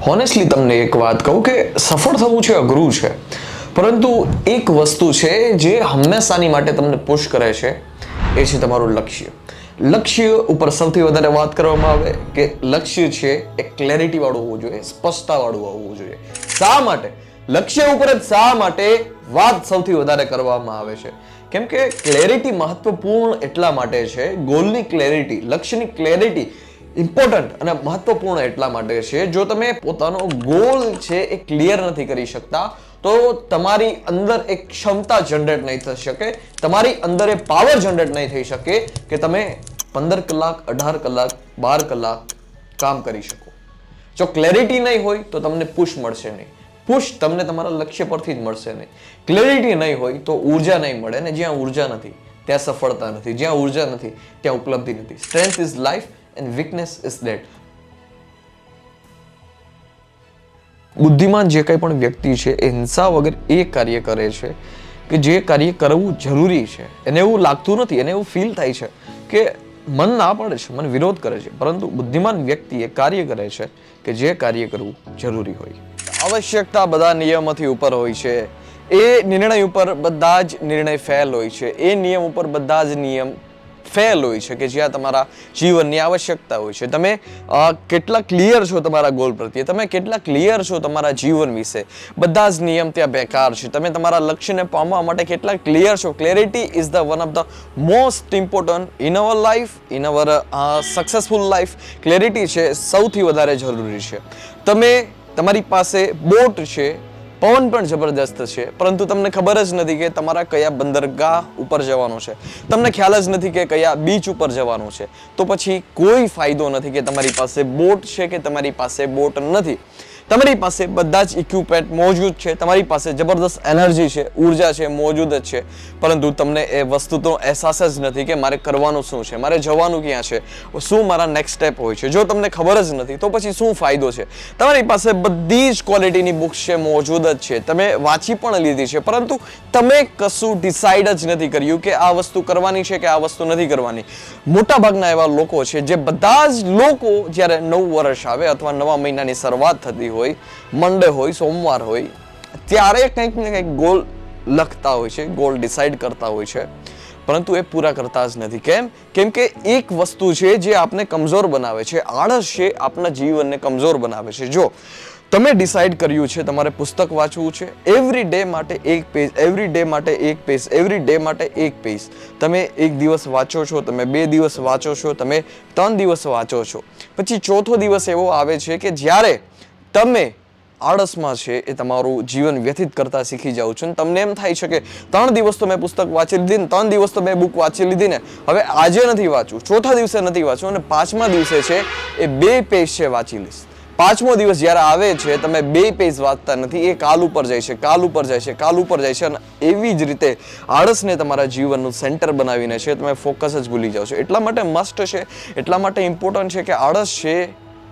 Honestly તમને એક વાત કહું કે સફળ થવું છે અઘરું છે, પરંતુ એક વસ્તુ છે જે હંમેશાની માટે તમને પુશ કરે છે, એ છે તમારું લક્ષ્ય. લક્ષ્ય ઉપર સૌથી વધારે વાત કરવામાં આવે કે લક્ષ્ય છે એ ક્લેરિટી વાળું હોવું જોઈએ, સ્પષ્ટતા વાળું હોવું જોઈએ. શા માટે લક્ષ્ય ઉપર જ શા માટે વાત સૌથી વધારે કરવામાં આવે છે? કેમ કે ક્લેરિટી મહત્વપૂર્ણ એટલા માટે છે, ગોલની ક્લેરિટી, લક્ષ્યની ક્લેરિટી ઇમ્પોર્ટન્ટ અને મહત્વપૂર્ણ એટલા માટે છે. જો તમે પોતાનો ગોલ છે એ ક્લિયર નથી કરી શકતા તો તમારી અંદર એક ક્ષમતા જનરેટ નહીં થઈ શકે, તમારી અંદર એ પાવર જનરેટ નહીં થઈ શકે કે તમે 15 કલાક, 18 કલાક, 12 કલાક કામ કરી શકો. જો ક્લેરિટી નહીં હોય તો તમને પુશ મળશે નહીં, પુશ તમને તમારા લક્ષ્ય પરથી જ મળશે નહીં. ક્લેરિટી નહીં હોય તો ઉર્જા નહીં મળે, ને જ્યાં ઉર્જા નથી ત્યાં સફળતા નથી, જ્યાં ઉર્જા નથી ત્યાં ઉપલબ્ધિ નથી. Strength is life and weakness is dead. બુદ્ધિમાન જે કંઈ પણ વ્યક્તિ છે એ હિંસા વગર એ કાર્ય કરે છે કે જે કાર્ય કરવું જરૂરી છે. એને એવું લાગતું નથી, એને એવું ફીલ થાય છે કે મન ના પાડે છે, મન વિરોધ કરે છે, પરંતુ બુદ્ધિમાન વ્યક્તિ એ કાર્ય કરે છે કે જે કાર્ય કરવું જરૂરી હોય. આવશ્યકતા બધા નિયમોથી ઉપર હોય છે, એ નિર્ણય ઉપર બધા જ નિર્ણય ફેલ હોય છે, એ નિયમ ઉપર બધા જ નિયમ ફેલ હોય છે કે જ્યાં તમારા જીવનની આવશ્યકતા હોય છે. તમે કેટલા ક્લિયર છો તમારા ગોલ પ્રત્યે, તમે કેટલા ક્લિયર છો તમારા જીવન વિશે, બધા જ નિયમ ત્યાં બેકાર છે. તમે તમારા લક્ષ્યને પામવા માટે કેટલા ક્લિયર છો. Clarity is the one of the most important in our life, in our successful life. Clarity છે સૌથી વધારે જરૂરી છે. તમારી પાસે બોટ છે, પવન પણ જબરદસ્ત છે, પરંતુ તમને ખબર જ નથી કે તમારા કયા બંદરગાહ ઉપર જવાનું છે, તમને ખ્યાલ જ નથી કે કયા બીચ ઉપર જવાનું છે. તો પછી કોઈ ફાયદો નથી કે તમારી પાસે બોટ છે કે તમારી પાસે બોટ નથી. તમારી પાસે બધા જ ઇક્વિપમેન્ટ મોજૂદ છે, તમારી પાસે જબરદસ્ત એનર્જી છે, ઉર્જા છે, મોજૂદ જ છે, પરંતુ તમને એ વસ્તુનો અહેસાસ જ નથી કે મારે કરવાનું શું છે, મારે જવાનું ક્યાં છે, શું મારા નેક્સ્ટ સ્ટેપ હોય છે. જો તમને ખબર જ નથી તો પછી શું ફાયદો છે? તમારી પાસે બધી જ ક્વોલિટીની બુક્સ છે, મોજૂદ જ છે, તમે વાંચી પણ લીધી છે, પરંતુ તમે કશું ડિસાઈડ જ નથી કર્યું કે આ વસ્તુ કરવાની છે કે આ વસ્તુ નથી કરવાની. મોટા ભાગના એવા લોકો છે જે બધા જ લોકો જ્યારે નવું વર્ષ આવે અથવા નવા મહિનાની શરૂઆત થતી હોય, મંડે હોય, સોમવાર હોય, ત્યારે કંઈક ને કંઈક ગોલ લખતા હોય છે, ગોલ ડિસાઈડ કરતા હોય છે, પરંતુ એ પૂરા કરતા જ નથી. કેમ કે એક વસ્તુ છે જે આપને કમજોર બનાવે છે, આળસ છે આપના જીવનને કમજોર બનાવે છે. જો તમે ડિસાઈડ કર્યું છે તમારે પુસ્તક વાંચવું છે, એવરી ડે માટે એક પેજ, એવરી ડે માટે એક પેજ, એવરી ડે માટે એક પેજ. તમે એક દિવસ વાંચો છો, તમે 2 દિવસ વાંચો છો, તમે 3 દિવસ વાંચો છો, પછી ચોથો દિવસ એવો આવે છે કે જ્યારે તમે આળસમાં છે એ તમારું જીવન વ્યતીત કરતા શીખી જાઓ છો, અને તમને એમ થાય છે કે 3 દિવસ તો મેં પુસ્તક વાંચી લીધી ને, 3 દિવસ તો મેં બુક વાંચી લીધી ને, હવે આજે નથી વાંચવું, ચોથા દિવસે નથી વાંચવું, અને 5મા દિવસે છે એ 2 પેજ છે વાંચી લઈશ. 5મો દિવસ જ્યારે આવે છે તમે 2 પેજ વાંચતા નથી, એ કાલ ઉપર જાય છે, કાલ ઉપર જાય છે, કાલ ઉપર જાય છે, અને એવી જ રીતે આળસને તમારા જીવનનું સેન્ટર બનાવીને છે તમે ફોકસ જ ભૂલી જાઓ છો. એટલા માટે મસ્ટ છે, એટલા માટે ઇમ્પોર્ટન્ટ છે કે આળસ છે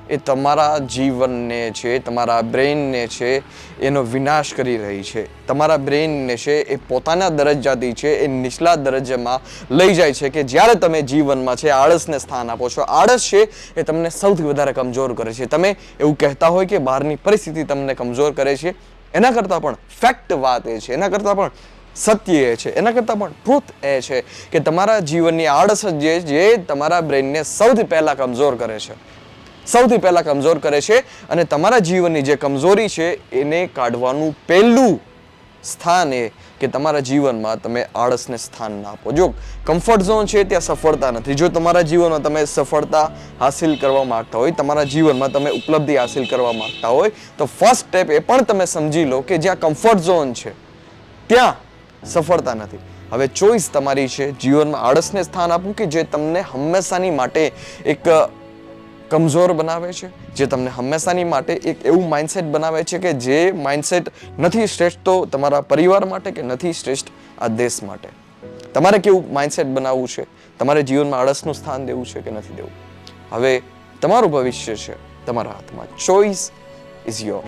એ તમારા જીવનને છે, તમારા બ્રેઇનને છે એનો વિનાશ કરી રહી છે. તમારા બ્રેઇનને છે એ પોતાના દરજ્જાથી છે એ નીચલા દરજ્જામાં લઈ જાય છે કે જ્યારે તમે જીવનમાં છે આળસને સ્થાન આપો છો. આળસ છે એ તમને સૌથી વધારે કમજોર કરે છે. તમે એવું કહેતા હોય કે બહારની પરિસ્થિતિ તમને કમજોર કરે છે, એના કરતાં પણ ફેક્ટ વાત એ છે, એના કરતાં પણ સત્ય એ છે, એના કરતાં પણ ટ્રુથ એ છે કે તમારા જીવનની આળસ જ જે તમારા બ્રેઇનને સૌથી પહેલા કમજોર કરે છે, સૌથી પહેલા કમજોર કરે છે. અને તમારા જીવનની જે કમજોરી છે એને કાઢવાનું પહેલું સ્થાન એ કે તમારા જીવનમાં તમે આળસને સ્થાન ના આપો. જો કમ્ફર્ટ ઝોન છે ત્યાં સફળતા નથી. જો તમારા જીવનમાં તમે સફળતા હાસિલ કરવા માંગતા હોય, તમારા જીવનમાં તમે ઉપલબ્ધિ હાસિલ કરવા માંગતા હોય, તો ફર્સ્ટ સ્ટેપ એ પણ તમે સમજી લો કે જ્યાં કમ્ફર્ટ ઝોન છે ત્યાં સફળતા નથી. હવે ચોઈસ તમારી છે જીવનમાં આળસને સ્થાન આપવું કે જે તમને હંમેશાની માટે એક કમજોર બનાવે છે, જે તમને હંમેશાની માટે એક એવું માઇન્ડસેટ બનાવે છે કે જે માઇન્ડસેટ નથી શ્રેષ્ઠ તો તમારા પરિવાર માટે કે નથી શ્રેષ્ઠ આ દેશ માટે. તમારે કેવું માઇન્ડસેટ બનાવવું છે? તમારે જીવનમાં આળસનું સ્થાન દેવું છે કે નથી દેવું? હવે તમારું ભવિષ્ય છે તમારા હાથમાં. Choice is your.